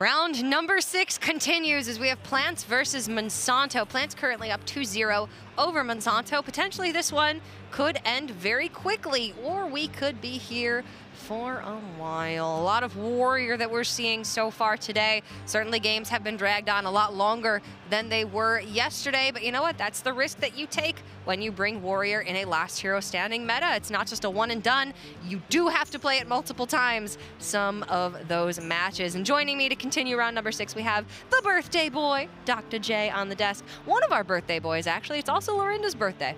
Round number 6 continues as we have Plantz versus Monsanto. Plantz currently up 2-0 over Monsanto. Potentially this one could end very quickly, or we could be here for a while. A lot of warrior that we're seeing so far today. Certainly games have been dragged on a lot longer than they were yesterday, but you know what? That's the risk that you take when you bring warrior in a last hero standing meta. It's not just a one and done. You do have to play it multiple times, some of those matches. And joining me to continue round number 6, we have the birthday boy, Dr. J, on the desk. One of our birthday boys, actually. It's also Lorinda's birthday.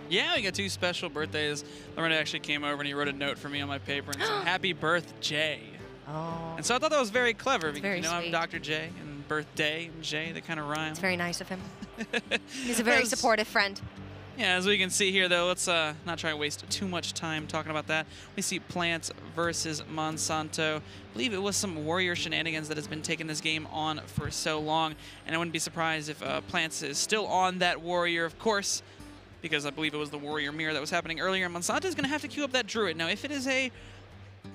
Yeah, we got 2 special birthdays. Lorinda actually came over and he wrote a note for me on my paper and said, "Happy birth, J." Oh. And so I thought that was very clever because, very you know, sweet. I'm Dr. J and birthday and J, they kind of rhyme. It's very nice of him. He's a very supportive friend. Yeah, as we can see here, though, let's not try to waste too much time talking about that. We see Plantz versus Monsanto. I believe it was some warrior shenanigans that has been taking this game on for so long, and I wouldn't be surprised if Plantz is still on that warrior, of course, because I believe it was the warrior mirror that was happening earlier. Monsanto is going to have to queue up that druid. Now, if it is a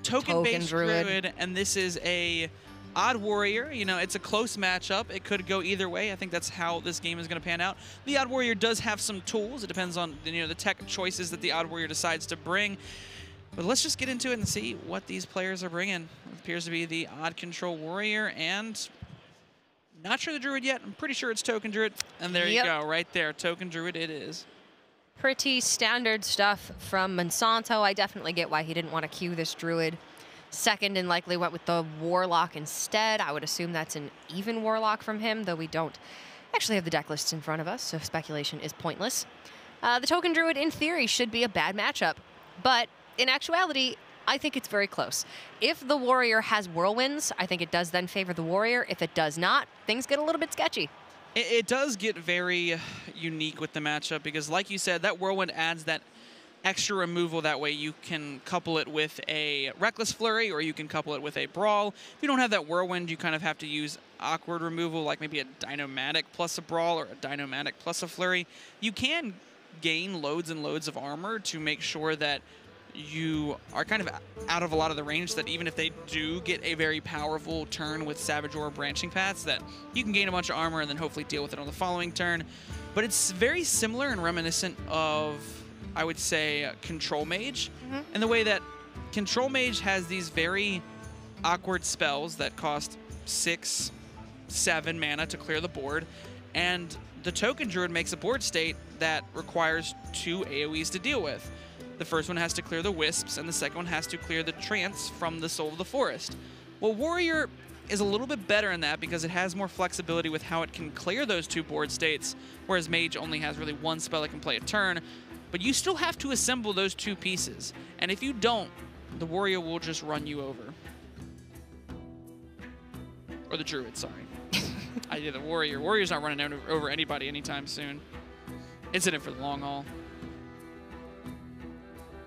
token-based druid and this is a odd warrior, you know, it's a close matchup. It could go either way. I think that's how this game is going to pan out. The odd warrior does have some tools. It depends on, you know, the tech choices that the odd warrior decides to bring. But let's just get into it and see what these players are bringing. It appears to be the odd control warrior, and not sure the druid yet. I'm pretty sure it's token druid. And there you go, right there, token druid it is. Pretty standard stuff from Monsanto. I definitely get why he didn't want to queue this druid second and likely went with the warlock instead. I would assume that's an even warlock from him, though we don't actually have the deck lists in front of us, so speculation is pointless. The token druid, in theory, should be a bad matchup, but in actuality, I think it's very close. If the warrior has whirlwinds, I think it does then favor the warrior. If it does not, things get a little bit sketchy. It does get very unique with the matchup because, like you said, that whirlwind adds that extra removal. That way you can couple it with a reckless flurry or you can couple it with a brawl. If you don't have that whirlwind, you kind of have to use awkward removal, like maybe a dynomatic plus a brawl or a dynomatic plus a flurry. You can gain loads and loads of armor to make sure that you are kind of out of a lot of the range, that even if they do get a very powerful turn with Savage or Branching Paths, that you can gain a bunch of armor and then hopefully deal with it on the following turn. But it's very similar and reminiscent of, I would say, Control Mage, in the way that Control Mage has these very awkward spells that cost 6, 7 mana to clear the board, and the Token Druid makes a board state that requires 2 AoEs to deal with. The first one has to clear the Wisps, and the second one has to clear the Trance from the Soul of the Forest. Well, Warrior is a little bit better in that because it has more flexibility with how it can clear those 2 board states, whereas Mage only has really 1 spell that can play a turn. But you still have to assemble those 2 pieces, and if you don't, the Warrior will just run you over. Or the Druid, sorry. I did the Warrior. Warrior's not running over anybody anytime soon. It's in it for the long haul.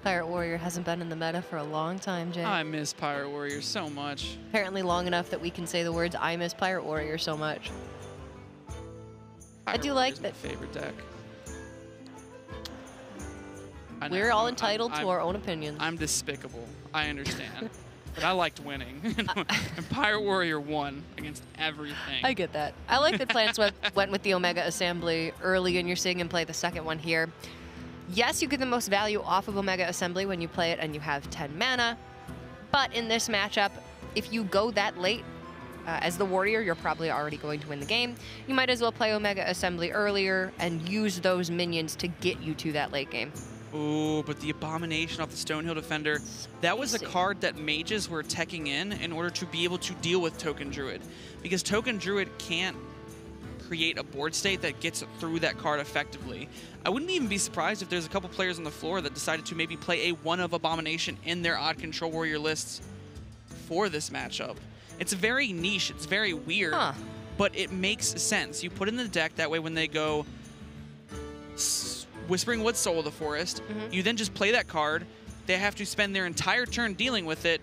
Pirate Warrior hasn't been in the meta for a long time, Jay. I miss Pirate Warrior so much. Apparently long enough that we can say the words, "I miss Pirate Warrior so much." I do like that. My favorite deck. We're all entitled to our own opinions. I'm despicable. I understand. But I liked winning. And Pirate Warrior won against everything. I get that. I like that Plantz went with the Omega Assembly early, and you're seeing him play the second one here. Yes, you get the most value off of Omega Assembly when you play it and you have 10 mana, but in this matchup, if you go that late, as the Warrior, you're probably already going to win the game. You might as well play Omega Assembly earlier and use those minions to get you to that late game. Ooh, but the Abomination off the Stonehill Defender, that was a card that mages were teching in order to be able to deal with Token Druid, because Token Druid can't create a board state that gets through that card effectively. I wouldn't even be surprised if there's a couple players on the floor that decided to maybe play a 1 of Abomination in their odd control warrior lists for this matchup. It's very niche, it's very weird, but it makes sense. You put it in the deck, that way when they go Whispering Woods, Soul of the Forest, you then just play that card, they have to spend their entire turn dealing with it,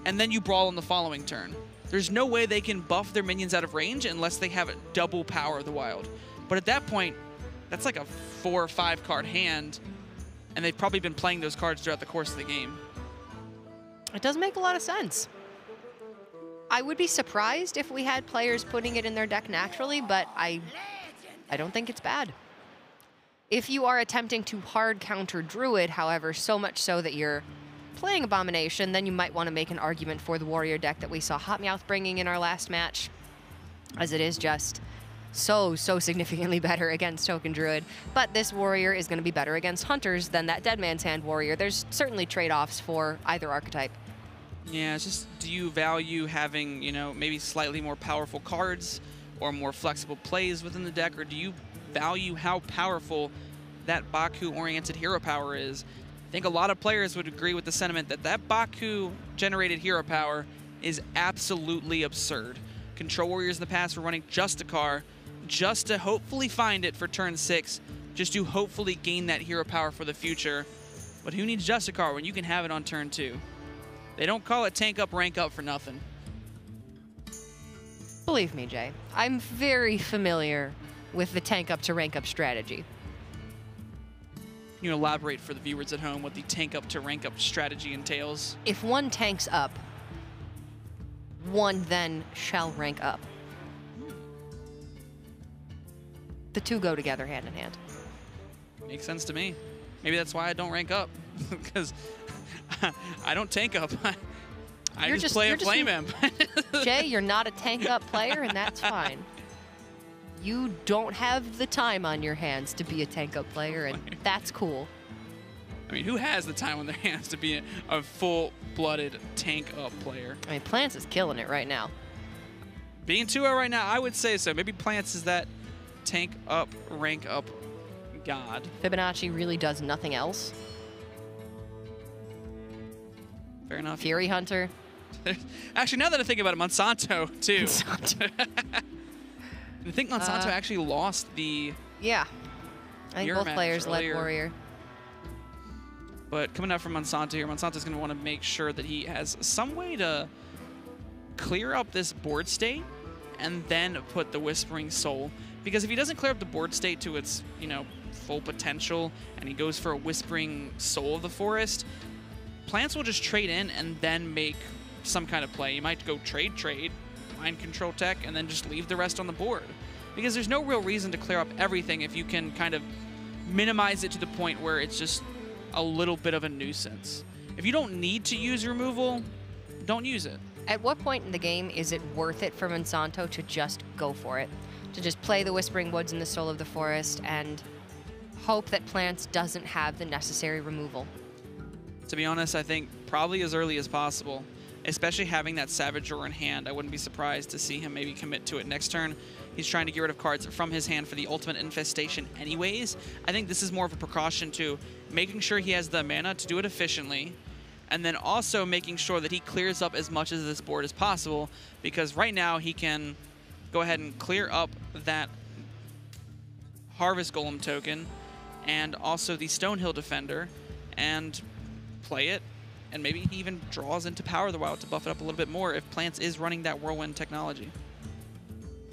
and then you brawl on the following turn. There's no way they can buff their minions out of range unless they have a double Power of the Wild. But at that point, that's like a 4 or 5 card hand, and they've probably been playing those cards throughout the course of the game. It does make a lot of sense. I would be surprised if we had players putting it in their deck naturally, but I don't think it's bad. If you are attempting to hard counter Druid, however, so much so that you're playing Abomination, then you might want to make an argument for the Warrior deck that we saw Hot Meowth bringing in our last match, as it is just so significantly better against Token Druid. But this Warrior is going to be better against Hunters than that Dead Man's Hand Warrior. There's certainly trade-offs for either archetype. Yeah, it's just, do you value having, you know, maybe slightly more powerful cards or more flexible plays within the deck, or do you value how powerful that Baku-oriented hero power is? I think a lot of players would agree with the sentiment that that Baku-generated hero power is absolutely absurd. Control Warriors in the past were running Justicar just to hopefully find it for turn 6, just to hopefully gain that hero power for the future. But who needs Justicar when you can have it on turn 2? They don't call it tank up, rank up for nothing. Believe me, Jay, I'm very familiar with the tank up to rank up strategy. Can you elaborate for the viewers at home what the tank up to rank up strategy entails? If one tanks up, one then shall rank up. The two go together hand in hand. Makes sense to me. Maybe that's why I don't rank up, because I don't tank up. I just play a Flame Imp. Jay, you're not a tank up player, and that's fine. You don't have the time on your hands to be a tank up player, and that's cool. I mean, who has the time on their hands to be a full-blooded tank up player? I mean, Plantz is killing it right now. Being 2-0 right now, I would say so. Maybe Plantz is that tank up, rank up god. Fibonacci really does nothing else. Fair enough. Fury Hunter. Actually, now that I think about it, Monsanto, too. I think Monsanto actually lost the... Yeah. I think both players earlier. led Warrior. But coming out from Monsanto here, Monsanto's going to want to make sure that he has some way to clear up this board state and then put the Whispering Soul. Because if he doesn't clear up the board state to its, you know, full potential, and he goes for a Whispering Soul of the Forest, Plantz will just trade in and then make some kind of play. He might go trade, mind control tech, and then just leave the rest on the board. Because there's no real reason to clear up everything if you can kind of minimize it to the point where it's just a little bit of a nuisance. If you don't need to use removal, don't use it. At what point in the game is it worth it for Monsanto to just go for it? To just play the Whispering Woods and the Soul of the Forest and hope that Plantz doesn't have the necessary removal? To be honest, I think probably as early as possible. Especially having that Savage Roar in hand, I wouldn't be surprised to see him maybe commit to it next turn. He's trying to get rid of cards from his hand for the ultimate infestation anyways. I think this is more of a precaution to making sure he has the mana to do it efficiently, and then also making sure that he clears up as much of this board as possible, because right now he can go ahead and clear up that Harvest Golem token and also the Stonehill Defender and play it. And maybe he even draws into Power of the Wild to buff it up a little bit more if Plantz is running that Whirlwind technology.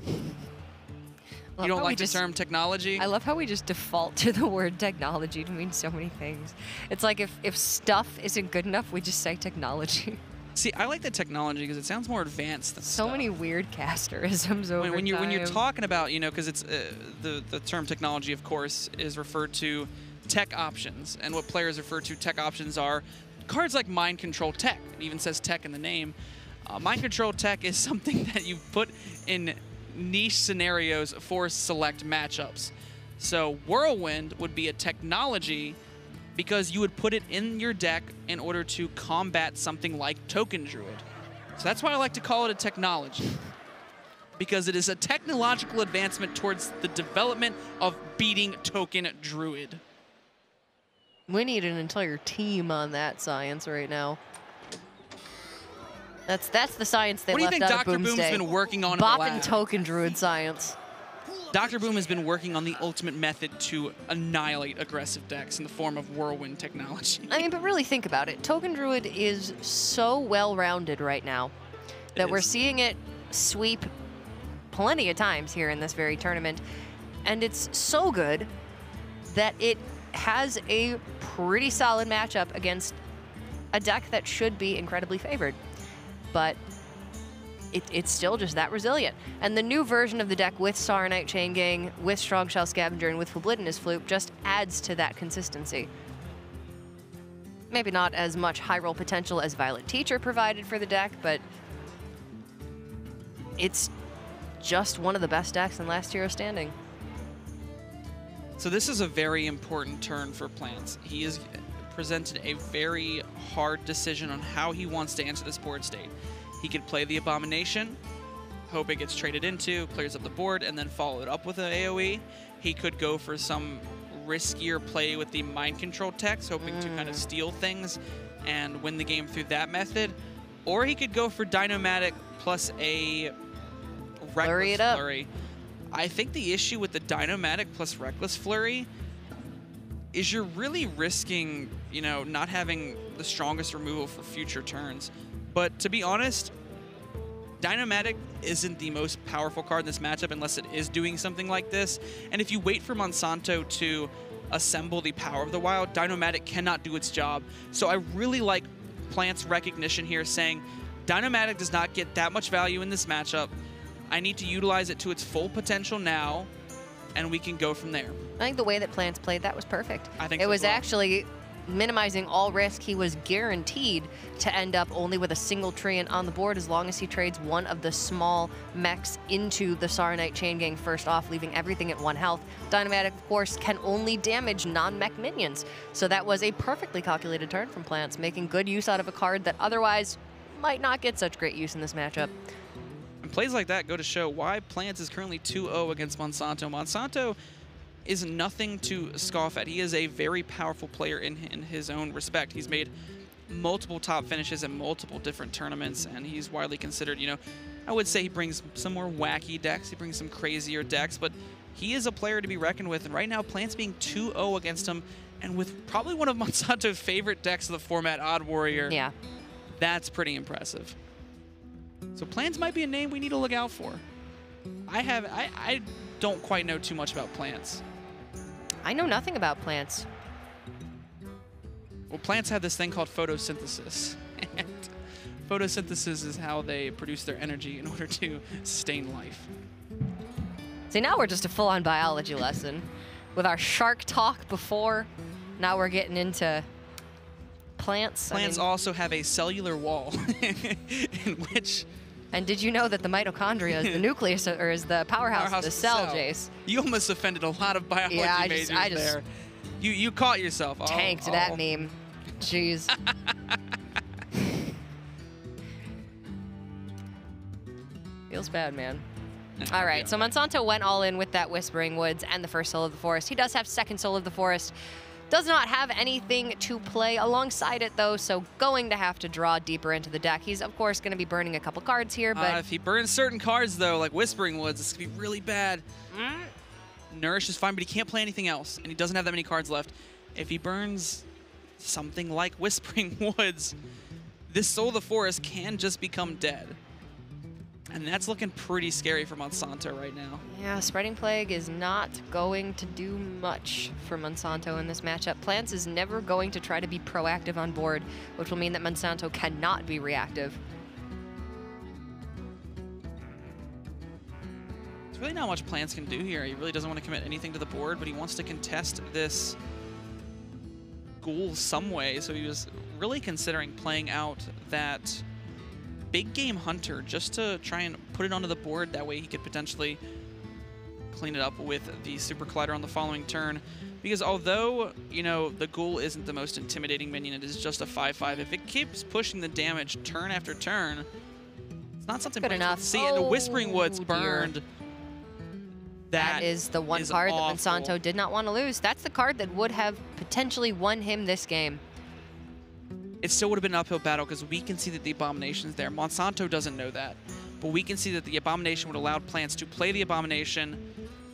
You don't like the term technology? I love how we just default to the word technology to mean so many things. It's like if stuff isn't good enough, we just say technology. See, I like the technology because it sounds more advanced than so stuff. Many weird casterisms over when you're talking about, you know, because it's the term technology, of course, is referred to tech options, and what players refer to tech options are cards like Mind Control Tech. It even says tech in the name. Mind Control Tech is something that you put in niche scenarios for select matchups. So Whirlwind would be a technology because you would put it in your deck in order to combat something like Token Druid. So that's why I like to call it a technology, because it is a technological advancement towards the development of beating Token Druid. We need an entire team on that science right now. That's the science they left out of Boomsday. What do you think Dr. Boom's been working on in the Bop lab? and Token Druid science. Dr. Boom has been working on the ultimate method to annihilate aggressive decks in the form of Whirlwind technology. I mean, but really think about it. Token Druid is so well-rounded right now that we're seeing it sweep plenty of times here in this very tournament. And it's so good that it has a pretty solid matchup against a deck that should be incredibly favored. But it's still just that resilient. And the new version of the deck with Saronite Chain Gang, with Strong Shell Scavenger, and with Libidinous Flute just adds to that consistency. Maybe not as much high roll potential as Violet Teacher provided for the deck, but it's just one of the best decks in last Hero Standing. So this is a very important turn for Plantz. He has presented a very hard decision on how he wants to answer this board state. He could play the Abomination, hope it gets traded into, clears up the board, and then follow it up with an AoE. He could go for some riskier play with the Mind Control text, hoping to kind of steal things and win the game through that method. Or he could go for Dynomatic plus a Reckless Flurry. I think the issue with the Dynomatic plus Reckless Flurry is you're really risking, you know, not having the strongest removal for future turns. But to be honest, Dynomatic isn't the most powerful card in this matchup unless it is doing something like this. And if you wait for Monsanto to assemble the power of the wild, Dynomatic cannot do its job. So I really like Plant's recognition here, saying Dynomatic does not get that much value in this matchup. I need to utilize it to its full potential now, and we can go from there. I think the way that Plantz played that was perfect. I think it so was as well. actually minimizing all risk. He was guaranteed to end up only with a single Treant on the board as long as he trades one of the small mechs into the Saronite Chain Gang first off, leaving everything at 1 health. Dynomatic, of course, can only damage non-mech minions. So that was a perfectly calculated turn from Plantz, making good use out of a card that otherwise might not get such great use in this matchup. And plays like that go to show why Plantz is currently 2-0 against Monsanto. Monsanto is nothing to scoff at. He is a very powerful player in his own respect. He's made multiple top finishes in multiple different tournaments, and he's widely considered, you know, I would say he brings some more wacky decks, he brings some crazier decks, but he is a player to be reckoned with, and right now Plantz being 2-0 against him, and with probably one of Monsanto's favorite decks of the format, Odd Warrior. Yeah. That's pretty impressive. So Plantz might be a name we need to look out for. I don't quite know too much about Plantz. I know nothing about Plantz. Well, plants have this thing called photosynthesis. And photosynthesis is how they produce their energy in order to sustain life. See, now we're just a full-on biology lesson. With our shark talk before, now we're getting into plants. Plants also have a cellular wall in which... And did you know that the mitochondria is the nucleus, or is the powerhouse of the cell, Jace? You almost offended a lot of biology majors there. You caught yourself. Tanked that meme. Jeez. Feels bad, man. All right, so Monsanto went all in with that Whispering Woods and the first Soul of the Forest. He does have second Soul of the Forest. Does not have anything to play alongside it, though, so going to have to draw deeper into the deck. He's, of course, going to be burning a couple cards here, but... if he burns certain cards, though, like Whispering Woods, it's going to be really bad. Nourish is fine, but he can't play anything else, and he doesn't have that many cards left. If he burns something like Whispering Woods, this Soul of the Forest can just become dead. And that's looking pretty scary for Monsanto right now. Yeah, Spreading Plague is not going to do much for Monsanto in this matchup. Plantz is never going to try to be proactive on board, which will mean that Monsanto cannot be reactive. There's really not much Plantz can do here. He really doesn't want to commit anything to the board, but he wants to contest this Ghoul some way, so he was really considering playing out that Big Game Hunter just to try and put it onto the board. That way he could potentially clean it up with the Super Collider on the following turn. Because although, you know, the Ghoul isn't the most intimidating minion, it is just a 5/5. If it keeps pushing the damage turn after turn, it's not something good enough. See, and the Whispering Woods burned. That is the one card that Monsanto did not want to lose. That's the card that would have potentially won him this game. It still would have been an uphill battle because we can see that the Abomination's there. Monsanto doesn't know that, but we can see that the Abomination would allow Plantz to play the Abomination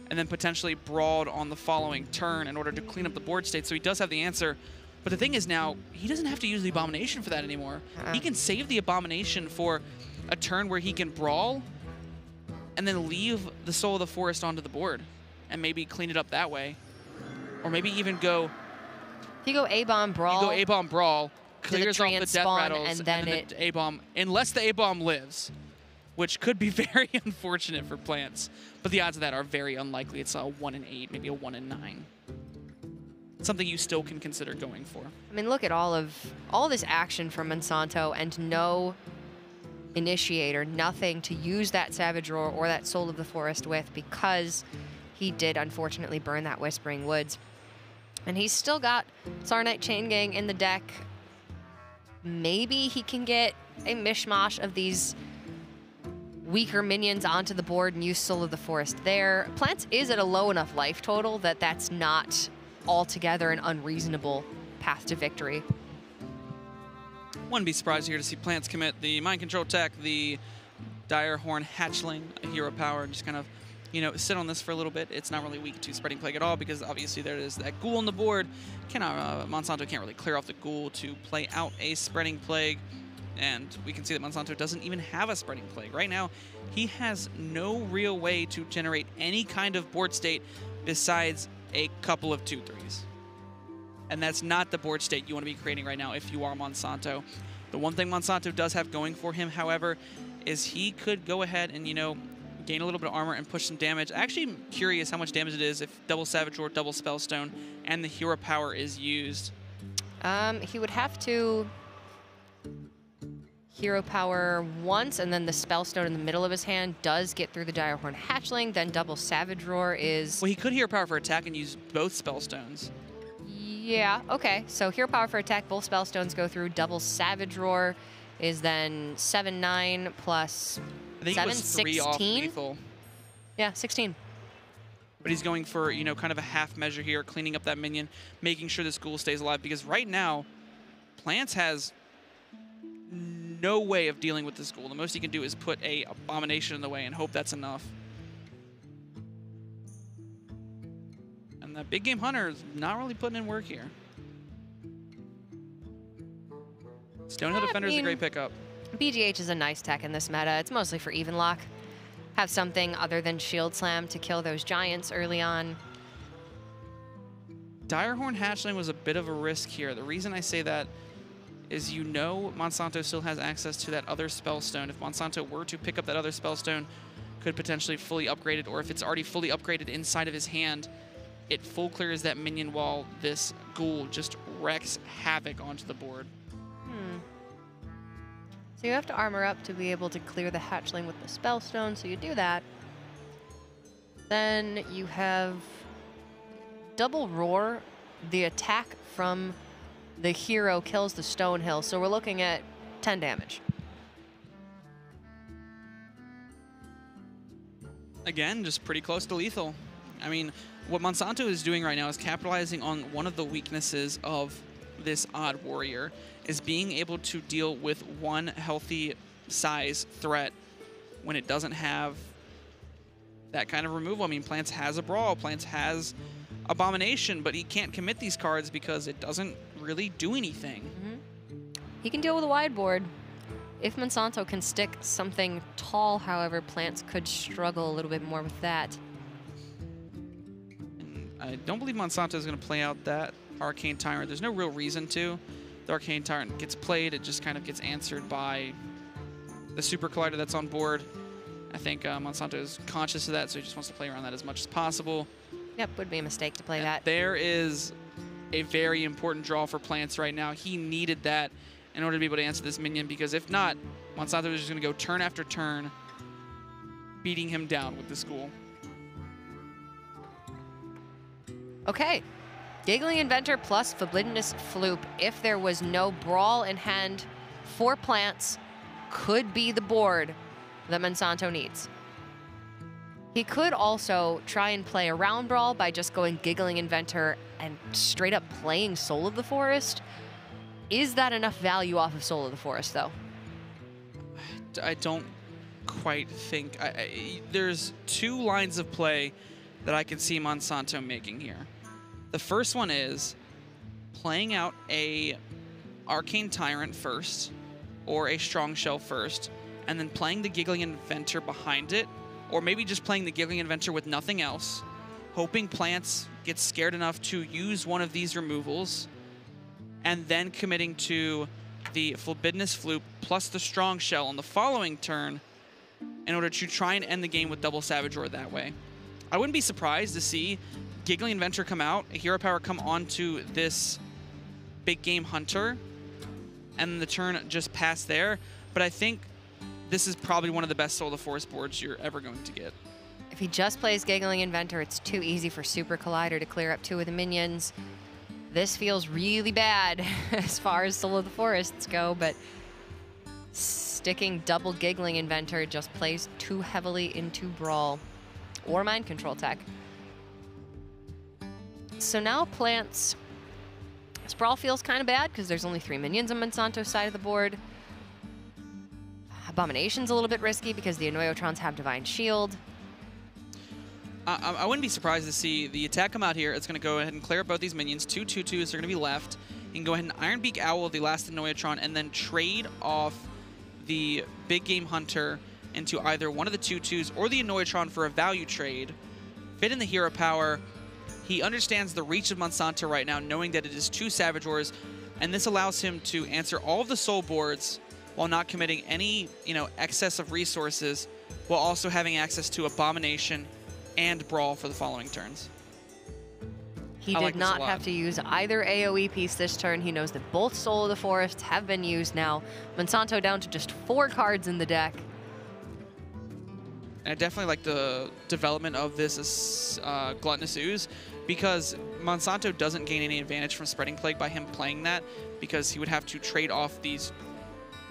and then potentially brawled on the following turn in order to clean up the board state, so he does have the answer. But the thing is now, he doesn't have to use the Abomination for that anymore. He can save the Abomination for a turn where he can brawl and then leave the Soul of the Forest onto the board and maybe clean it up that way. Or maybe even go... If you go A-Bomb Brawl... You go A-Bomb Brawl, clears off the death spawn, rattles, and then the A-Bomb, unless the A-Bomb lives. which could be very unfortunate for Plantz. But the odds of that are very unlikely. It's a 1 in 8, maybe a 1 in 9. Something you still can consider going for. I mean, look at all this action from Monsanto and no initiator, nothing to use that Savage Roar or that Soul of the Forest with, because he did unfortunately burn that Whispering Woods. And he's still got Sarnite Chain Gang in the deck. Maybe he can get a mishmash of these weaker minions onto the board and use Soul of the Forest there. Plantz is at a low enough life total that that's not altogether an unreasonable path to victory. Wouldn't be surprised here to see Plantz commit the Mind Control tech, the Direhorn Hatchling, a hero power, and just kind of, you know, sit on this for a little bit. It's not really weak to Spreading Plague at all because obviously there is that Ghoul on the board. Monsanto can't really clear off the Ghoul to play out a Spreading Plague, and we can see that Monsanto doesn't even have a Spreading Plague. Right now, he has no real way to generate any kind of board state besides a couple of 2/3s. And that's not the board state you want to be creating right now if you are Monsanto. The one thing Monsanto does have going for him, however, is he could go ahead and, you know, gain a little bit of armor and push some damage. Actually, I'm curious how much damage it is if double Savage Roar, double Spellstone, and the hero power is used. He would have to hero power once, and then the Spellstone in the middle of his hand does get through the Direhorn Hatchling. Then double Savage Roar is... Well, he could hero power for attack and use both Spellstones. Yeah, okay. So hero power for attack, both Spellstones go through. Double Savage Roar is then 7/9 plus I think 7, it was 3 off 16? lethal. Yeah, 16. But he's going for, you know, kind of a half measure here, cleaning up that minion, making sure this Ghoul stays alive. Because right now, Plantz has no way of dealing with this Ghoul. The most he can do is put a Abomination in the way and hope that's enough. And that Big Game Hunter is not really putting in work here. Stonehill Defender is a great pickup. BGH is a nice tech in this meta. It's mostly for even lock. Have something other than Shield Slam to kill those giants early on. Direhorn Hatchling was a bit of a risk here. The reason I say that is, you know, Monsanto still has access to that other Spellstone. If Monsanto were to pick up that other Spellstone, could potentially fully upgrade it, or if it's already fully upgraded inside of his hand, it full clears that minion while this Ghoul just wreaks havoc onto the board. So you have to armor up to be able to clear the Hatchling with the Spellstone, so you do that. Then you have double Roar. The attack from the hero kills the Stonehill, so we're looking at 10 damage. Again, just pretty close to lethal. I mean, what Monsanto is doing right now is capitalizing on one of the weaknesses of this odd warrior, is being able to deal with one healthy size threat when it doesn't have that kind of removal. I mean, Plantz has a Brawl, Plantz has Abomination, but he can't commit these cards because it doesn't really do anything. He can deal with a wide board. If Monsanto can stick something tall, however, Plantz could struggle a little bit more with that. And I don't believe Monsanto is going to play out that Arcane Tyrant. There's no real reason to. The Arcane Tyrant gets played, it just kind of gets answered by the Super Collider that's on board. I think Monsanto is conscious of that, so he just wants to play around that as much as possible. Yep, would be a mistake to play And that. there is a very important draw for Plantz right now. He needed that in order to be able to answer this minion, because if not, Monsanto is just going to go turn after turn, beating him down with this Ghoul. Okay. Giggling Inventor plus Forbiddenous Floop, if there was no Brawl in hand for Plantz, could be the board that Monsanto needs. He could also try and play a round Brawl by just going Giggling Inventor and straight up playing Soul of the Forest. Is that enough value off of Soul of the Forest, though? I don't quite think... there's two lines of play that I can see Monsanto making here. The first one is playing out a Arcane Tyrant first, or a Strong Shell first, and then playing the Giggling Inventor behind it, or maybe just playing the Giggling Inventor with nothing else, hoping Plantz gets scared enough to use one of these removals, and then committing to the Forbiddenous Floop plus the Strong Shell on the following turn in order to try and end the game with double Savage Roar that way. I wouldn't be surprised to see Giggling Inventor come out, a Hero Power come onto this big game Hunter, and the turn just pass there. But I think this is probably one of the best Soul of the Forest boards you're ever going to get. If he just plays Giggling Inventor, it's too easy for Super Collider to clear up 2 of the minions. This feels really bad as far as Soul of the Forests go, but sticking double Giggling Inventor just plays too heavily into Brawl or Mind Control tech. So now Plantz. Sprawl feels kind of bad because there's only 3 minions on Monsanto's side of the board. Abomination's a little bit risky because the Annoyotrons have Divine Shield. I wouldn't be surprised to see the attack come out here. It's going to go ahead and clear up both these minions. 2 2/2s are going to be left. You can go ahead and Iron Beak Owl the last Annoyotron and then trade off the Big Game Hunter into either one of the 2/2s or the Annoyotron for a value trade. Fit in the Hero Power. He understands the reach of Monsanto right now, knowing that it is 2 Savage Wars, and this allows him to answer all of the soul boards while not committing any, excess of resources, while also having access to Abomination and Brawl for the following turns. He did not have to use either AoE piece this turn. He knows that both Soul of the Forest have been used now. Monsanto down to just 4 cards in the deck. And I definitely like the development of this Gluttonous Ooze, because Monsanto doesn't gain any advantage from Spreading Plague by him playing that, because he would have to trade off these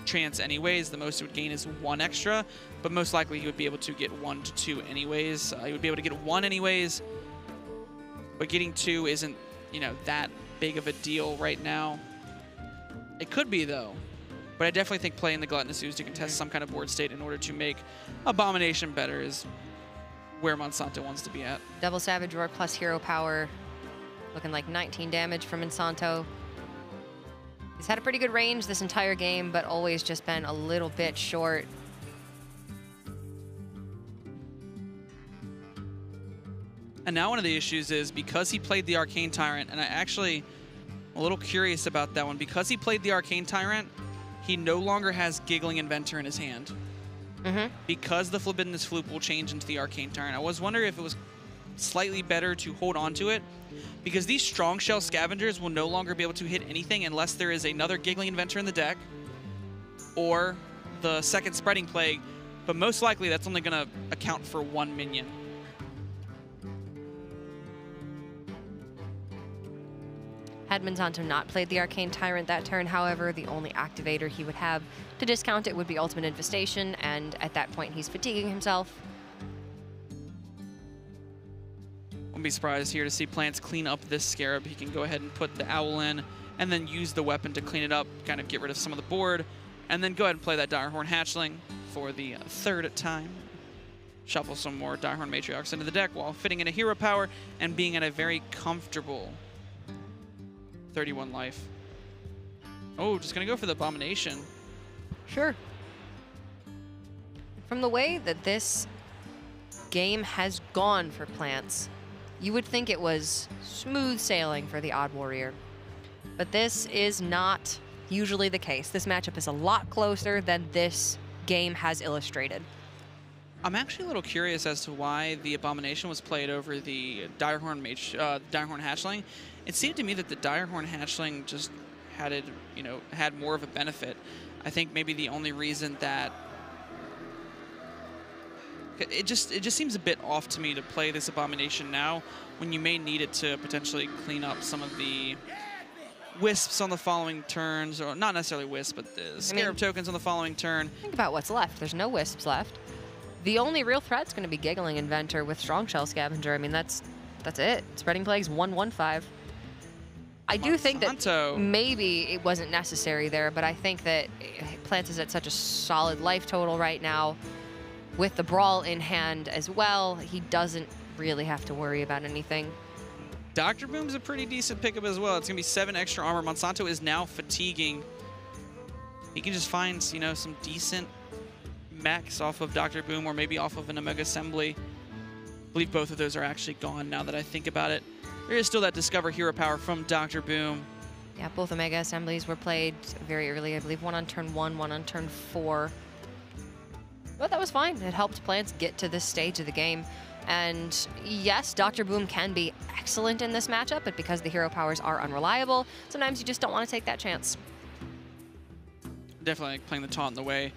Trance anyways. The most he would gain is 1 extra, but most likely he would be able to get 1 to 2 anyways. He would be able to get 1 anyways, but getting 2 isn't, that big of a deal right now. It could be, though. But I definitely think playing the Gluttonous Ooze to contest some kind of board state in order to make Abomination better is where Monsanto wants to be at. Double Savage Roar plus Hero Power. Looking like 19 damage from Monsanto. He's had a pretty good range this entire game, but always just been a little bit short. And now one of the issues is because he played the Arcane Tyrant, and I actually am a little curious about that one. Because he played the Arcane Tyrant, he no longer has Giggling Inventor in his hand. Because the Forbidden Flute will change into the Arcane Tyrant. I was wondering if it was slightly better to hold on to it, because these Strong Shell Scavengers will no longer be able to hit anything unless there is another Giggling Inventor in the deck or the second Spreading Plague, but most likely that's only going to account for 1 minion. Had Monsanto not played the Arcane Tyrant that turn, however, the only activator he would have to discount it would be Ultimate Infestation, and at that point he's fatiguing himself. Wouldn't be surprised here to see Plantz clean up this Scarab. He can go ahead and put the Owl in and then use the weapon to clean it up, kind of get rid of some of the board, and then go ahead and play that Direhorn Hatchling for the 3rd time. Shuffle some more Direhorn Matriarchs into the deck while fitting in a Hero Power and being at a very comfortable 31 life. Oh, just going to go for the Abomination. Sure. From the way that this game has gone for Plantz, you would think it was smooth sailing for the Odd Warrior. But this is not usually the case. This matchup is a lot closer than this game has illustrated. I'm actually a little curious as to why the Abomination was played over the Direhorn Hatchling. It seemed to me that the Direhorn Hatchling just had it, had more of a benefit. I think maybe the only reason that it just seems a bit off to me to play this Abomination now when you may need it to potentially clean up some of the Wisps on the following turns, or not necessarily Wisps, but the Scarab tokens on the following turn. Think about what's left. There's no Wisps left. The only real threat's going to be Giggling Inventor with Strong Shell Scavenger. I mean, that's it. Spreading Plague's 1/1/5. I do think that maybe it wasn't necessary there, but I think that Plantz is at such a solid life total right now. With the Brawl in hand as well, he doesn't really have to worry about anything. Dr. Boom's a pretty decent pickup as well. It's going to be 7 extra armor. Monsanto is now fatiguing. He can just find, some decent mechs off of Dr. Boom or maybe off of an Omega Assembly. I believe both of those are actually gone now that I think about it. There is still that Discover Hero Power from Dr. Boom. Yeah, both Omega Assemblies were played very early. I believe 1 on turn 1, 1 on turn 4. But that was fine. It helped Plantz get to this stage of the game. And yes, Dr. Boom can be excellent in this matchup, but because the hero powers are unreliable, sometimes you just don't want to take that chance. Definitely playing the taunt in the way.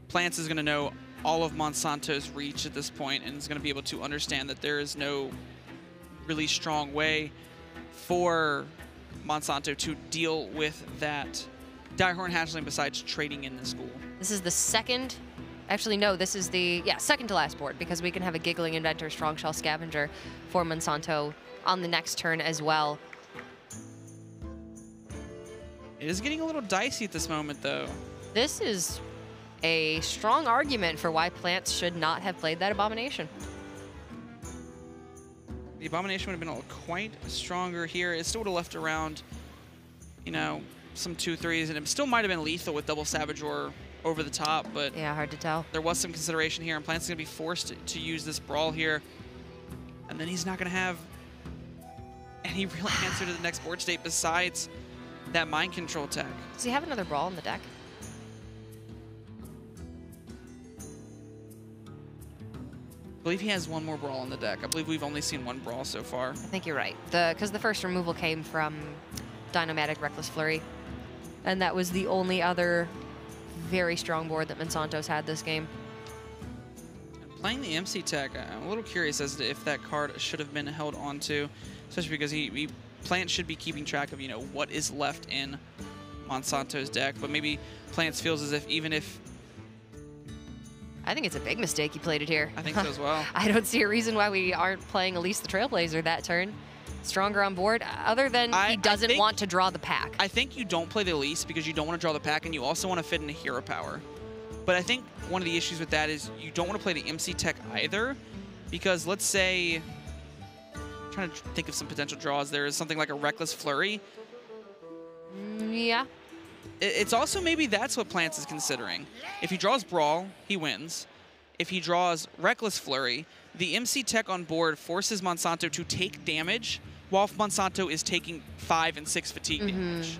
Plantz is going to know all of Monsanto's reach at this point and is going to be able to understand that there is no really strong way for Monsanto to deal with that Direhorn hatchling besides trading in the school. This is the second, actually no, this is the, second to last board, because we can have a Giggling Inventor, Strong Shell Scavenger for Monsanto on the next turn as well. It is getting a little dicey at this moment, though. This is a strong argument for why Plantz should not have played that Abomination. The Abomination would have been quite stronger here. It still would have left around, you know, some 2-3s, and it still might have been lethal with double Savage Roar over the top, but yeah, hard to tell. There was some consideration here, and Plantz is going to be forced to use this Brawl here, and then he's not going to have any real answer to the next board state besides that Mind Control tech. Does he have another Brawl in the deck? I believe he has one more Brawl in the deck. I believe we've only seen one Brawl so far. I think you're right. Because the first removal came from Dynomatic Reckless Flurry, and that was the only other very strong board that Monsanto's had this game. Playing the MC tech, I'm a little curious as to if that card should have been held onto, especially because Plantz should be keeping track of, you know, what is left in Monsanto's deck, but maybe Plantz feels as if even if... I think it's a big mistake he played it here. I think so as well. I don't see a reason why we aren't playing Elise the Trailblazer that turn. Stronger on board, other than he doesn't want to draw the pack. I think you don't play the Elise because you don't want to draw the pack, and you also want to fit in a hero power. But I think one of the issues with that is you don't want to play the MC tech either, because let's say, I'm trying to think of some potential draws. There is something like a Reckless Flurry. Yeah. It's also maybe that's what Plantz is considering. If he draws Brawl, he wins. If he draws Reckless Flurry, the MC tech on board forces Monsanto to take damage while Monsanto is taking 5 and 6 fatigue damage.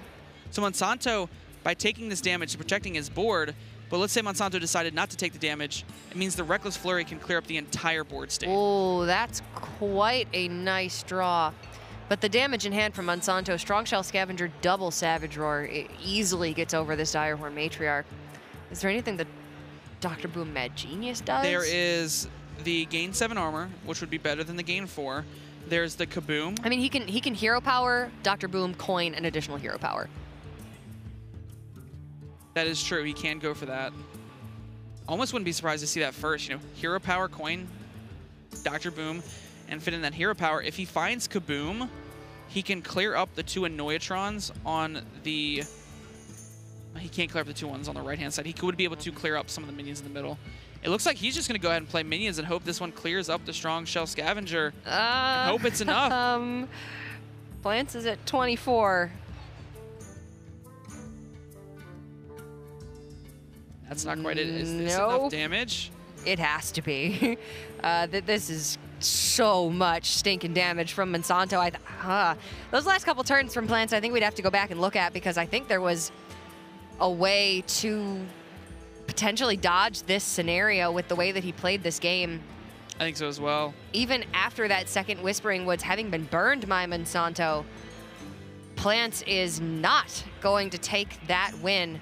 So Monsanto, by taking this damage, is protecting his board, but let's say Monsanto decided not to take the damage, it means the Reckless Flurry can clear up the entire board state. Oh, that's quite a nice draw. But the damage in hand from Monsanto, Strong Shell Scavenger, double Savage Roar, it easily gets over this Direhorn Matriarch. Is there anything that Dr. Boom Mad Genius does? There is the gain 7 armor, which would be better than the gain 4. There's the Kaboom. I mean, he can hero power, Dr. Boom, coin, an additional hero power. That is true. He can go for that. Almost wouldn't be surprised to see that first. You know, hero power, coin, Dr. Boom, and fit in that hero power. If he finds Kaboom, he can clear up the 2 Annoyatrons on the... He can't clear up the 2 ones on the right-hand side. He would be able to clear up some of the minions in the middle. It looks like he's just going to go ahead and play minions and hope this one clears up the Strong Shell Scavenger. And hope it's enough. Plantz is at 24. That's not quite it. Is this enough damage? It has to be. This is so much stinking damage from Monsanto. Those last couple turns from Plantz, I think we'd have to go back and look at, because I think there was a way to potentially dodge this scenario with the way that he played this game. I think so as well. Even after that second Whispering Woods having been burned by Monsanto, Plantz is not going to take that win.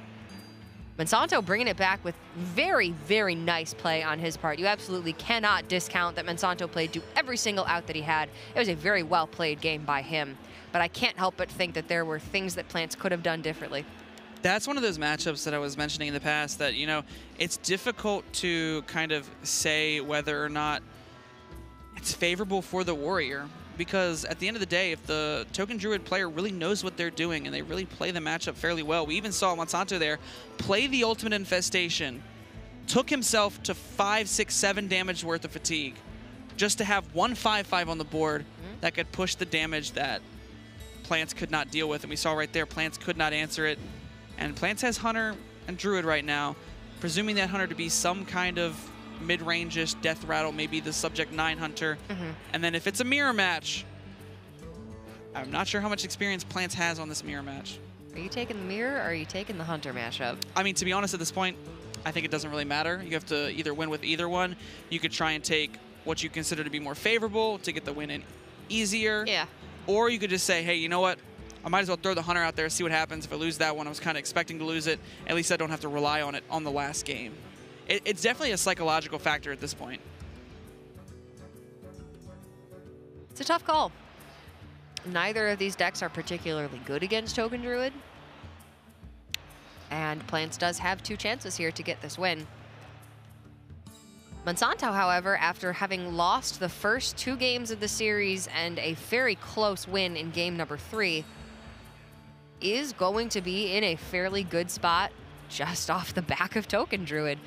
Monsanto bringing it back with very, very nice play on his part. You absolutely cannot discount that Monsanto played to every single out that he had. It was a very well-played game by him, but I can't help but think that there were things that Plantz could have done differently. That's one of those matchups that I was mentioning in the past that, you know, it's difficult to kind of say whether or not it's favorable for the Warrior, because at the end of the day, if the Token Druid player really knows what they're doing and they really play the matchup fairly well, we even saw Monsanto there play the Ultimate Infestation, took himself to 5, 6, 7 damage worth of fatigue just to have one 5/5 on the board that could push the damage that Plantz could not deal with. And we saw right there, Plantz could not answer it. And Plantz has Hunter and Druid right now, presuming that Hunter to be some kind of mid-range-ish Death Rattle, maybe the Subject 9 Hunter. And then if it's a mirror match, I'm not sure how much experience Plantz has on this mirror match. Are you taking the mirror, or are you taking the Hunter mashup? I mean, to be honest, at this point, I think it doesn't really matter. You have to either win with either one. You could try and take what you consider to be more favorable to get the win in easier. Yeah. Or you could just say, hey, you know what? I might as well throw the Hunter out there, see what happens. If I lose that one, I was kind of expecting to lose it. At least I don't have to rely on it on the last game. It's definitely a psychological factor at this point. It's a tough call. Neither of these decks are particularly good against Token Druid. And Plantz does have 2 chances here to get this win. Monsanto, however, after having lost the first 2 games of the series and a very close win in game number 3, is going to be in a fairly good spot just off the back of Token Druid.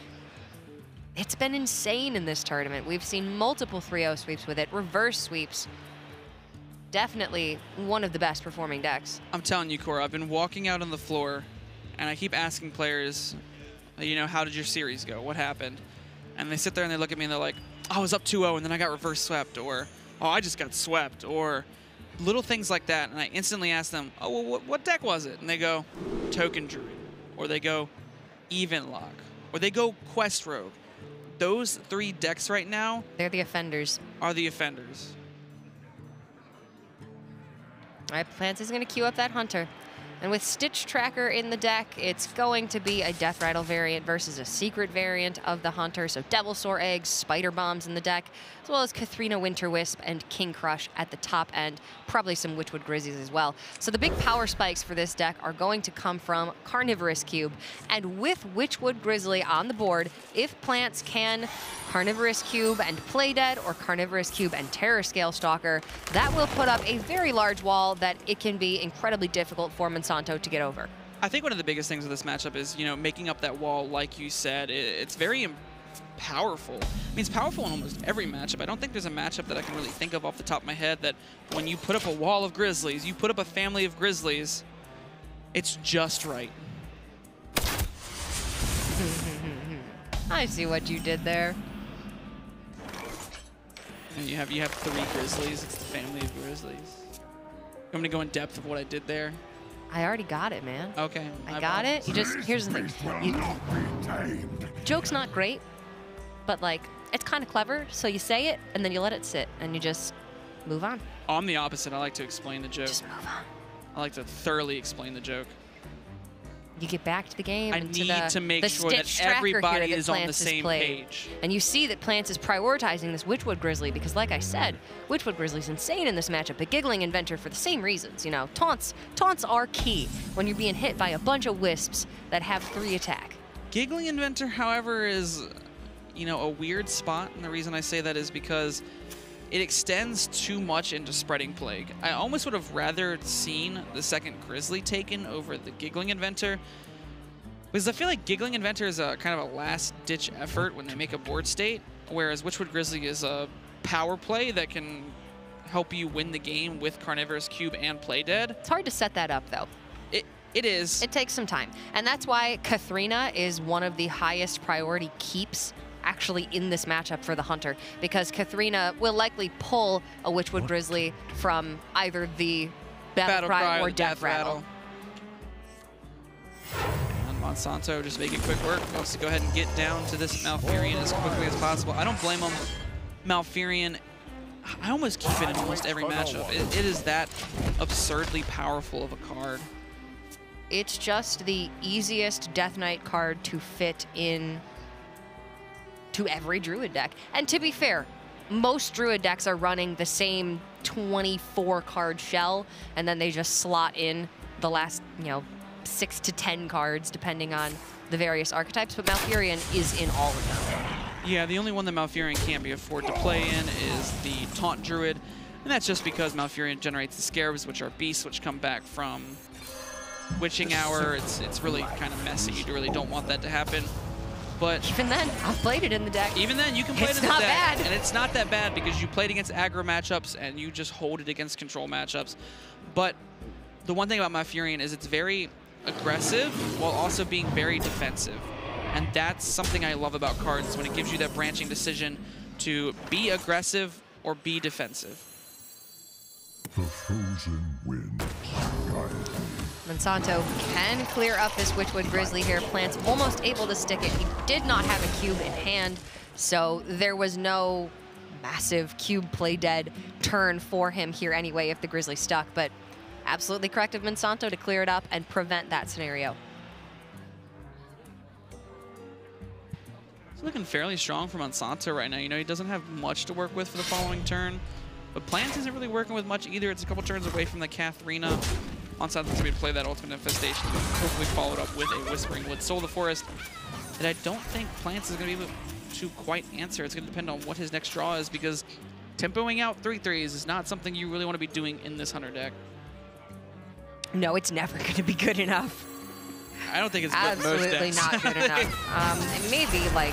It's been insane in this tournament. We've seen multiple 3-0 sweeps with it, reverse sweeps. Definitely one of the best performing decks. I'm telling you, Cora, I've been walking out on the floor, and I keep asking players, you know, how did your series go? What happened? And they sit there and they look at me and they're like, oh, I was up 2-0 and then I got reverse swept, or, oh, I just got swept, or little things like that. And I instantly ask them, oh, well, what deck was it? And they go, Token Druid, or they go, Even Lock, or they go Quest Rogue. Those 3 decks right now, they're the offenders. Are the offenders. All right, Plantz is going to queue up that Hunter. And with Stitch Tracker in the deck, it's going to be a Death Rattle variant versus a secret variant of the Hunter. So Devilsaur Eggs, Spider Bombs in the deck, as well as Kathrina Winter Wisp and King Crush at the top end. Probably some Witchwood Grizzlies as well. So the big power spikes for this deck are going to come from Carnivorous Cube. And with Witchwood Grizzly on the board, if Plantz can Carnivorous Cube and Play Dead, or Carnivorous Cube and Terror Scale Stalker, that will put up a very large wall that it can be incredibly difficult for Monsanto to get over. I think one of the biggest things of this matchup is, you know, making up that wall, like you said. It's very powerful. I mean, it's powerful in almost every matchup. I don't think there's a matchup that I can really think of off the top of my head that when you put up a wall of Grizzlies, you put up a family of Grizzlies, it's just right. I see what you did there. And you have 3 Grizzlies. It's the family of Grizzlies. You want me to go in depth of what I did there? I already got it, man. Okay. I got it. You just, here's the thing. Joke's not great, but like, it's kind of clever. So you say it, and then you let it sit, and you just move on. Oh, I'm the opposite. I like to explain the joke. Just move on. I like to thoroughly explain the joke. You get back to the game. I need to make sure that everybody is on the same page. And you see that Plantz is prioritizing this Witchwood Grizzly because, like I said, Witchwood Grizzly's insane in this matchup, but Giggling Inventor for the same reasons. You know, taunts are key when you're being hit by a bunch of wisps that have 3 attack. Giggling Inventor, however, is, you know, a weird spot, and the reason I say that is because it extends too much into Spreading Plague. I almost would have rather seen the second Grizzly taken over the Giggling Inventor, because I feel like Giggling Inventor is a kind of a last-ditch effort when they make a board state, whereas Witchwood Grizzly is a power play that can help you win the game with Carnivorous Cube and Play Dead. It's hard to set that up, though. It is. It takes some time, and that's why Kathrina is one of the highest priority keeps actually in this matchup for the Hunter, because Kathrina will likely pull a Witchwood Grizzly from either the Battle Cry or Death Rattle. And Monsanto just making quick work. Wants to go ahead and get down to this Malfurion as quickly as possible. I don't blame him. Malfurion, I almost keep it in almost every matchup. It is that absurdly powerful of a card. It's just the easiest Death Knight card to fit in to every Druid deck. And to be fair, most Druid decks are running the same 24 card shell, and then they just slot in the last, 6 to 10 cards depending on the various archetypes, but Malfurion is in all of them. Yeah, the only one that Malfurion can't be afford to play in is the Taunt Druid, and that's just because Malfurion generates the Scarabs, which are beasts, which come back from Witching Hour. It's really kind of messy. You really don't want that to happen. But even then, I've played it in the deck. Even then, you can play it in the deck. It's not bad. And it's not that bad because you played against aggro matchups and you just hold it against control matchups. But the one thing about Malfurion is it's very aggressive while also being very defensive. And that's something I love about cards, when it gives you that branching decision to be aggressive or be defensive. The frozen wind guides me. Monsanto can clear up his Witchwood Grizzly here. Plantz almost able to stick it. He did not have a cube in hand, so there was no massive cube play dead turn for him here anyway if the Grizzly stuck, but absolutely correct of Monsanto to clear it up and prevent that scenario. It's looking fairly strong for Monsanto right now. You know, he doesn't have much to work with for the following turn, but Plantz isn't really working with much either. It's a couple turns away from the Katharina. Monsanto's going to be able to play that Ultimate Infestation, hopefully followed up with a Whispering Wood. Soul the Forest that I don't think Plantz is going to be able to quite answer. It's going to depend on what his next draw is, because tempoing out 3/3s is not something you really want to be doing in this Hunter deck. No, it's never going to be good enough. I don't think it's good most Absolutely decks. not good enough. Maybe like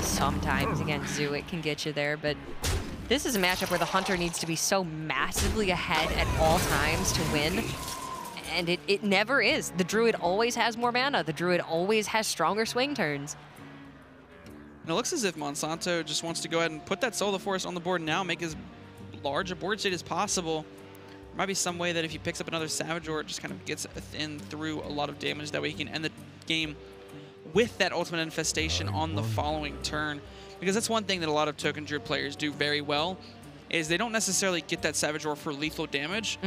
sometimes against Zoo it can get you there, but this is a matchup where the Hunter needs to be so massively ahead at all times to win, and it never is. The Druid always has more mana. The Druid always has stronger swing turns. And it looks as if Monsanto just wants to go ahead and put that Soul of the Forest on the board now, make as large a board state as possible. There might be some way that if he picks up another Savage Ore, it just kind of gets in through a lot of damage. That way he can end the game with that Ultimate Infestation on the following turn. Because that's one thing that a lot of Token Druid players do very well, is they don't necessarily get that Savage Ore for lethal damage,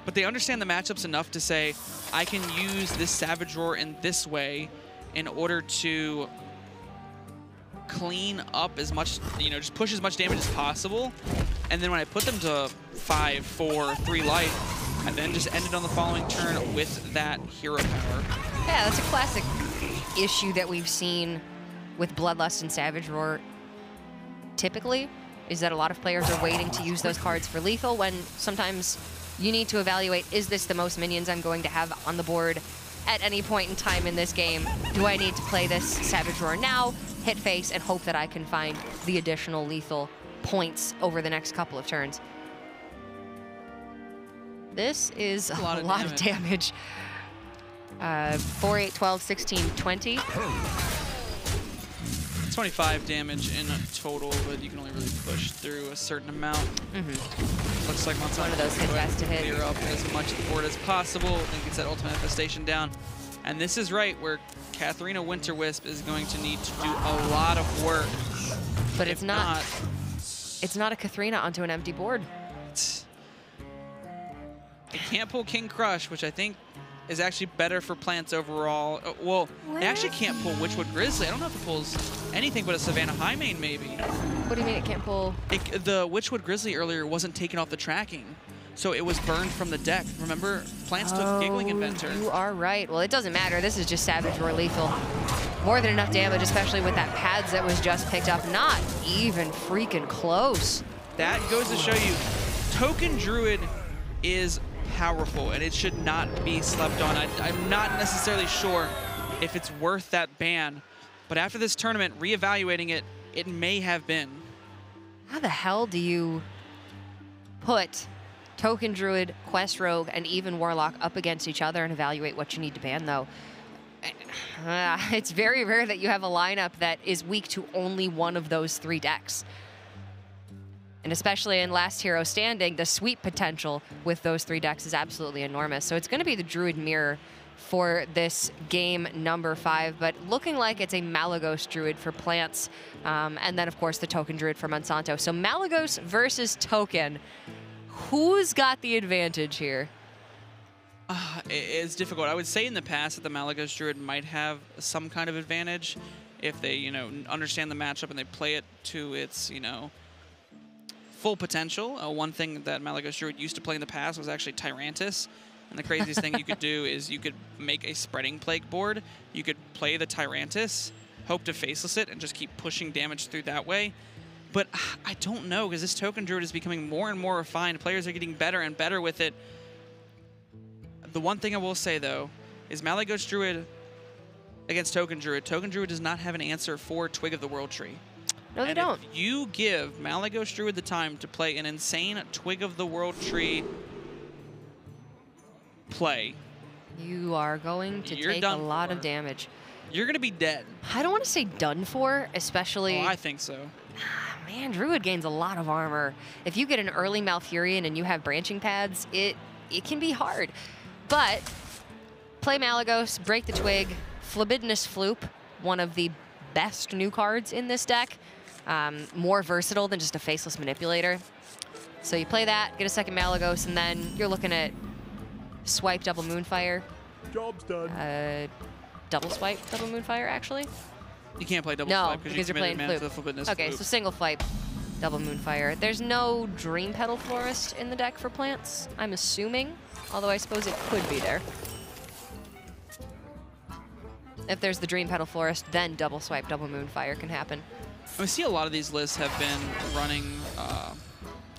but they understand the matchups enough to say, I can use this Savage Ore in this way in order to clean up as much, you know, just push as much damage as possible. And then when I put them to 5, 4, 3 life, I then just end it on the following turn with that hero power. Yeah, that's a classic issue that we've seen with Bloodlust and Savage Roar typically, is that a lot of players are waiting to use those cards for lethal when sometimes you need to evaluate, is this the most minions I'm going to have on the board at any point in time in this game? Do I need to play this Savage Roar now, hit face, and hope that I can find the additional lethal points over the next couple of turns? This is a lot of damage. 4, 8, 12, 16, 20. 25 damage in total, but you can only really push through a certain amount. Looks like Monsanto one of those hit fast to hit. Clear up as much of the board as possible and gets that Ultimate Infestation down. And this is right where Katharina Winterwisp is going to need to do a lot of work. But it's not a Katharina onto an empty board. It can't pull King Crush, which I think is actually better for Plantz overall. Well, it actually can't pull Witchwood Grizzly. I don't know if it pulls anything but a Savannah Highmane, maybe. What do you mean it can't pull? The Witchwood Grizzly earlier wasn't taken off the tracking, so it was burned from the deck. Remember, Plantz took Giggling Inventor. You are right. Well, it doesn't matter. This is just Savage Roar lethal. More than enough damage, especially with that pads that was just picked up. Not even freaking close. That goes to show you, Token Druid is powerful, and it should not be slept on. I'm not necessarily sure if it's worth that ban, but after this tournament, reevaluating it, it may have been. How the hell do you put Token Druid, Quest Rogue, and even Warlock up against each other and evaluate what you need to ban, though? It's very rare that you have a lineup that is weak to only one of those 3 decks. And especially in Last Hero Standing, the sweep potential with those 3 decks is absolutely enormous. So it's going to be the Druid Mirror for this game number 5, but looking like it's a Malagos Druid for Plantz, and then, of course, the Token Druid for Monsanto. So Malagos versus Token. Who's got the advantage here? It's difficult. I would say in the past that the Malagos Druid might have some kind of advantage if they, you know, understand the matchup and they play it to its, you know, full potential. One thing that Malagos Druid used to play in the past was actually Tyrantus. And the craziest thing you could do is you could make a Spreading Plague board. You could play the Tyrantus, hope to faceless it, and just keep pushing damage through that way. But I don't know, because this Token Druid is becoming more and more refined. Players are getting better and better with it. The one thing I will say, though, is Malagos Druid against Token Druid. Token Druid does not have an answer for Twig of the World Tree. No, they don't. If you give Malagos Druid the time to play an insane Twig of the World Tree play, you are going to take a lot of damage. you're going to be dead. I don't want to say done for, especially... Oh, I think so. Man, Druid gains a lot of armor. If you get an early Malfurion and you have branching pads, it can be hard. But play Malygos, break the twig, Phlebidinous Floop, one of the best new cards in this deck. More versatile than just a faceless manipulator. So you play that, get a second Malygos, and then you're looking at swipe double Moonfire. Job's done. Double swipe double Moonfire, actually. You can't play double No, swipe because you're playing mana to the Floop. Phlebidinous Okay, Floop. so single swipe double Moonfire. There's no Dream Petal Florist in the deck for Plantz, I'm assuming. Although I suppose it could be there. If there's the Dream Petal Florist, then double swipe double Moonfire can happen. We see a lot of these lists have been running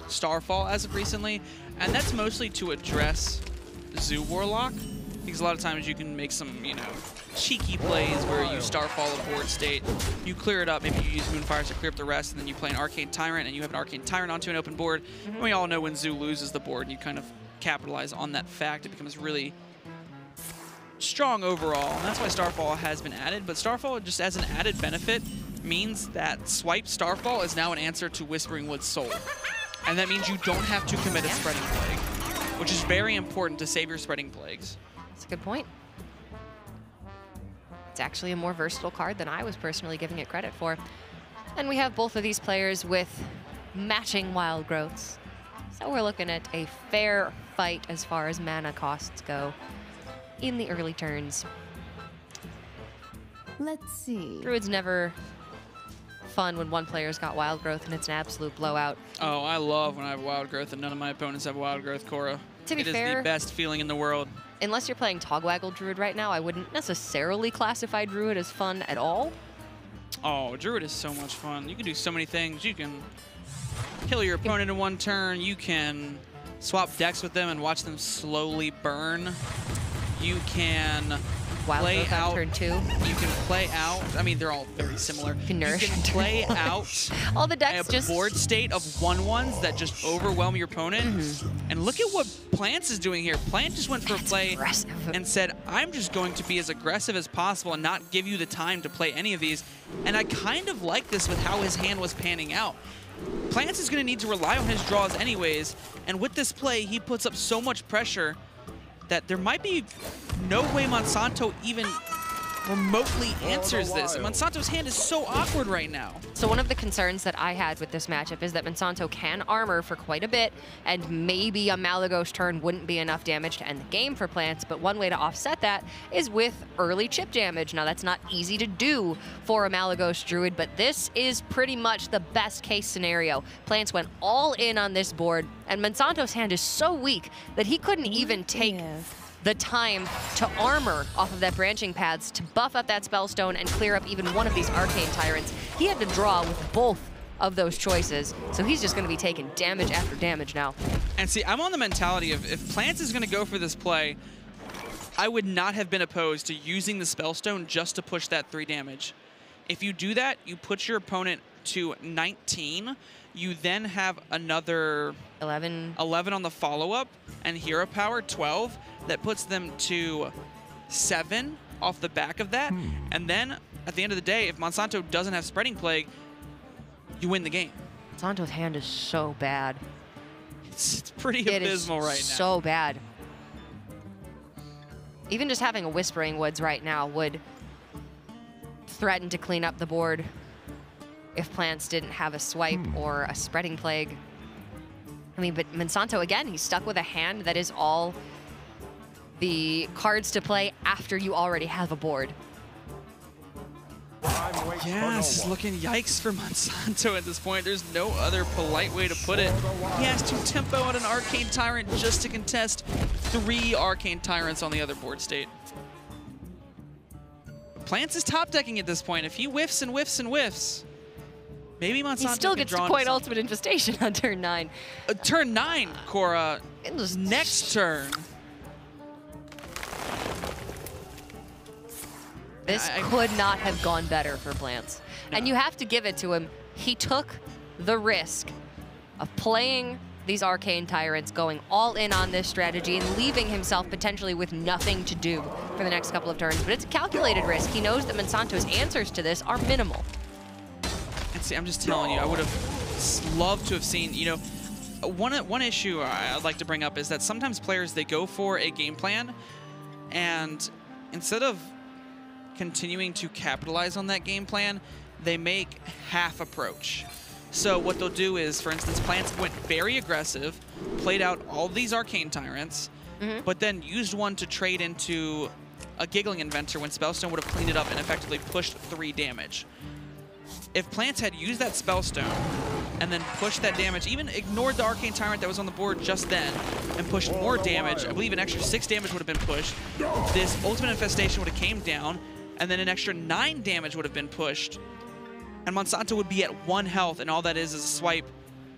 Starfall as of recently, and that's mostly to address Zoo Warlock, because a lot of times you can make some, you know, cheeky plays where you Starfall a board state, you clear it up, maybe you use Moonfires to clear up the rest, and then you play an Arcane Tyrant, and you have an Arcane Tyrant onto an open board. And we all know when Zoo loses the board, and you kind of capitalize on that fact, it becomes really strong overall, and that's why Starfall has been added. But Starfall, just as an added benefit, means that Swipe Starfall is now an answer to Whispering Woods Soul. And that means you don't have to commit a Spreading Plague, which is very important to save your Spreading Plagues. That's a good point. It's actually a more versatile card than I was personally giving it credit for. And we have both of these players with matching Wild Growths. So we're looking at a fair fight as far as mana costs go in the early turns. Let's see. Druid's never fun when one player's got Wild Growth and it's an absolute blowout. Oh, I love when I have Wild Growth and none of my opponents have Wild Growth, Cora. To be It is fair, the best feeling in the world. unless you're playing Togwaggle Druid right now, I wouldn't necessarily classify Druid as fun at all. Oh, Druid is so much fun. You can do so many things. You can kill your opponent in one turn. You can swap decks with them and watch them slowly burn. You can Wild play Growth on out. turn 2. You can play out. I mean, they're all very similar. You can nourish can on turn play 1. out All the a decks just... board state of 1/1s that just overwhelm your opponent. And look at what Plantz is doing here. Plantz just went for a play aggressive. and said, I'm just going to be as aggressive as possible and not give you the time to play any of these. And I kind of like this with how his hand was panning out. Plantz is going to need to rely on his draws anyways. And with this play, he puts up so much pressure that there might be no way Monsanto even remotely answers this. And Monsanto's hand is so awkward right now. So one of the concerns that I had with this matchup is that Monsanto can armor for quite a bit, and maybe a Malygos turn wouldn't be enough damage to end the game for Plantz, but one way to offset that is with early chip damage. Now that's not easy to do for a Malygos Druid, but this is pretty much the best case scenario. Plantz went all in on this board, and Monsanto's hand is so weak that he couldn't even take the time to armor off of that branching pads to buff up that Spellstone and clear up even one of these Arcane Tyrants. He had to draw with both of those choices, so he's just going to be taking damage after damage now. And see, I'm on the mentality of if Plantz is going to go for this play, I would not have been opposed to using the Spellstone just to push that 3 damage. If you do that, you put your opponent to 19. You then have another 11 on the follow-up, and Hero Power 12. That puts them to 7 off the back of that. And then, at the end of the day, if Monsanto doesn't have Spreading Plague, you win the game. Monsanto's hand is so bad. It's pretty abysmal right now. So bad. Even just having a Whispering Woods right now would threaten to clean up the board if Plantz didn't have a swipe or a Spreading Plague. I mean, but Monsanto, again, he's stuck with a hand that is all the cards to play after you already have a board. Yes, looking yikes for Monsanto at this point. There's no other polite way to put it. He has to tempo out an Arcane Tyrant just to contest 3 Arcane Tyrants on the other board state. Plantz is top decking at this point. If he whiffs and whiffs and whiffs, maybe Monsanto He still gets to point into Ultimate Infestation on turn 9. Turn 9, Cora. It was Next turn. This could not have gone better for Plantz. No. And you have to give it to him. He took the risk of playing these Arcane Tyrants, going all in on this strategy and leaving himself potentially with nothing to do for the next couple of turns. But it's a calculated risk. He knows that Monsanto's answers to this are minimal. And see, I'm just telling you, I would have loved to have seen, you know, one issue I'd like to bring up is that sometimes players, they go for a game plan, and instead of continuing to capitalize on that game plan, they make half approach. So what they'll do is, for instance, Plantz went very aggressive, played out all these Arcane Tyrants, but then used one to trade into a Giggling Inventor when Spellstone would have cleaned it up and effectively pushed 3 damage. If Plantz had used that Spellstone and then pushed that damage, even ignored the Arcane Tyrant that was on the board just then, and pushed more damage, I believe an extra 6 damage would have been pushed, this Ultimate Infestation would have came down, and then an extra 9 damage would have been pushed, and Monsanto would be at 1 health, and all that is a swipe,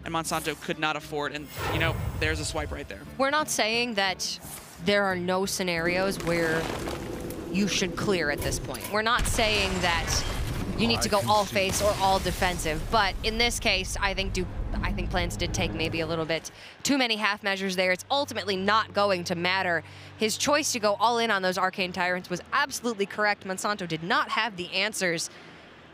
and Monsanto could not afford, and, you know, there's a swipe right there. We're not saying that there are no scenarios where you should clear at this point. We're not saying that you need to go all face or all defensive, but in this case, I think Plantz did take maybe a little bit too many half measures there. It's ultimately not going to matter. His choice to go all in on those Arcane Tyrants was absolutely correct. Monsanto did not have the answers.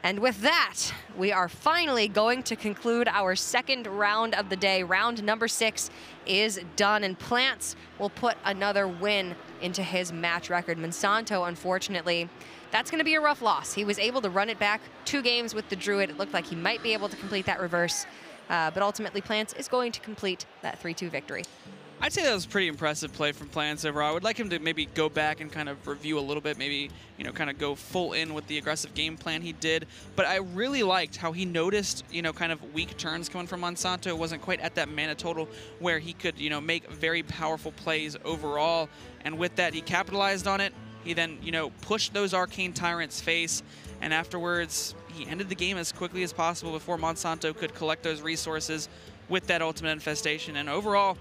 And with that, we are finally going to conclude our second round of the day. Round number 6 is done, and Plantz will put another win into his match record. Monsanto, unfortunately, that's going to be a rough loss. He was able to run it back 2 games with the Druid. It looked like he might be able to complete that reverse, but ultimately Plantz is going to complete that 3-2 victory. I'd say that was pretty impressive play from Plantz overall. I would like him to maybe go back and kind of review a little bit, maybe, you know, kind of go full in with the aggressive game plan he did. But I really liked how he noticed, you know, kind of weak turns coming from Monsanto. It wasn't quite at that mana total where he could, you know, make very powerful plays overall. And with that, he capitalized on it. He then, you know, pushed those Arcane Tyrants face, and afterwards, he ended the game as quickly as possible before Monsanto could collect those resources with that Ultimate Infestation. And overall,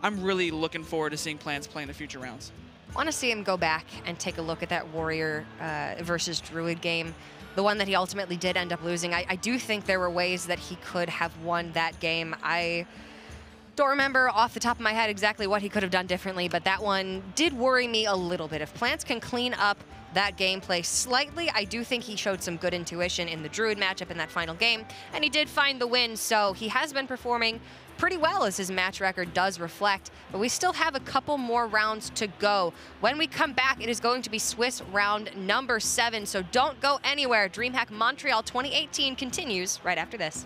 I'm really looking forward to seeing Plantz play in the future rounds. I want to see him go back and take a look at that Warrior versus Druid game, the one that he ultimately did end up losing. I do think there were ways that he could have won that game. I don't remember off the top of my head exactly what he could have done differently, but that one did worry me a little bit. If Plantz can clean up that gameplay slightly, I do think he showed some good intuition in the Druid matchup in that final game, and he did find the win, so he has been performing pretty well, as his match record does reflect, but we still have a couple more rounds to go. When we come back, it is going to be Swiss round number 7, so don't go anywhere. DreamHack Montreal 2018 continues right after this.